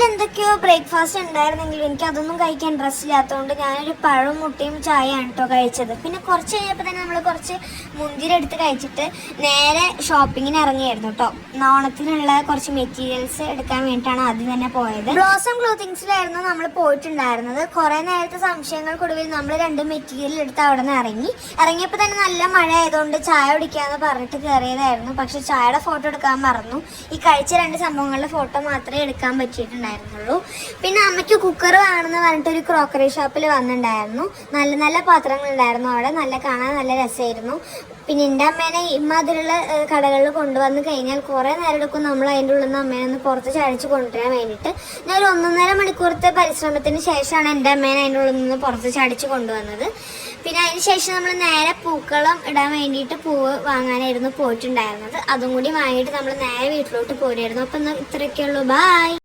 എന്തൊക്കെയോ ബ്രേക്ക്ഫാസ്റ്റ് ഉണ്ടായിരുന്നെങ്കിലും എനിക്ക് അതൊന്നും കഴിക്കാൻ ഇൻട്രസ്റ്റ് ഇല്ലാത്തതുകൊണ്ട് ഞാനൊരു പഴവും മുട്ടയും ചായയാണ് കേട്ടോ കഴിച്ചത്. പിന്നെ കുറച്ച് കഴിഞ്ഞപ്പോൾ തന്നെ നമ്മൾ കുറച്ച് മുന്തിരി എടുത്ത് കഴിച്ചിട്ട് നേരെ ഷോപ്പിങ്ങിന് ഇറങ്ങിയായിരുന്നു കേട്ടോ. ഓണത്തിനുള്ള കുറച്ച് മെറ്റീരിയൽസ് എടുക്കാൻ വേണ്ടിയിട്ടാണ് ആദ്യം തന്നെ പോയത്. ബ്ലോസം ക്ലോത്തിങ്സിലായിരുന്നു നമ്മൾ പോയിട്ടുണ്ടായിരുന്നത്. കുറേ നേരത്തെ സംശയങ്ങൾക്കൊടുവിൽ നമ്മൾ 2 മെറ്റീരിയൽ എടുത്ത് അവിടെ നിന്ന് ഇറങ്ങിയപ്പോൾ തന്നെ നല്ല മഴ ആയതുകൊണ്ട് ചായ കുടിക്കാമെന്ന് പറഞ്ഞിട്ട് കയറിയതായിരുന്നു. പക്ഷെ ചായയുടെ ഫോട്ടോ എടുക്കാൻ മറന്നു. ഈ കഴിച്ച 2 സംഭവങ്ങളുടെ ഫോട്ടോ മാത്രമേ എടുക്കാൻ പറ്റിയിട്ടുണ്ടായിരുന്നുള്ളൂ. പിന്നെ അമ്മയ്ക്ക് കുക്കർ വേണമെന്ന് പറഞ്ഞിട്ട് ഒരു ക്രോക്കറി ഷോപ്പിൽ വന്നിട്ടുണ്ടായിരുന്നു. നല്ല നല്ല പാത്രങ്ങളുണ്ടായിരുന്നു അവിടെ. കാണാൻ നല്ല രസമായിരുന്നു. പിന്നെ എൻ്റെ അമ്മേനെ ഇമ്മാതിരിയുള്ള കടകളിൽ കൊണ്ടുവന്ന് കഴിഞ്ഞാൽ കുറേ നേരം എടുക്കും നമ്മൾ അതിൻ്റെ ഉള്ളിൽ നിന്ന് അമ്മേനെ ഒന്ന് പുറത്ത് ചാടിച്ച് കൊണ്ടുവരാൻ വേണ്ടിയിട്ട്. ഞാൻ ഒരു 1.5 മണിക്കൂറത്തെ പരിശ്രമത്തിന് ശേഷമാണ് എൻ്റെ അമ്മേനെ അതിൻ്റെ ഉള്ളിൽ നിന്ന് പുറത്ത് ചാടിച്ച് കൊണ്ടുവന്നത്. പിന്നെ അതിന് ശേഷം നമ്മൾ നേരെ പൂക്കളം ഇടാൻ വേണ്ടിയിട്ട് പൂവ് വാങ്ങാനായിരുന്നു പോയിട്ടുണ്ടായിരുന്നത്. അതും കൂടി വാങ്ങിയിട്ട് നമ്മൾ നേരെ വീട്ടിലോട്ട് പോരുമായിരുന്നു. അപ്പം ഇത്രയൊക്കെയുള്ളൂ. ബായ്.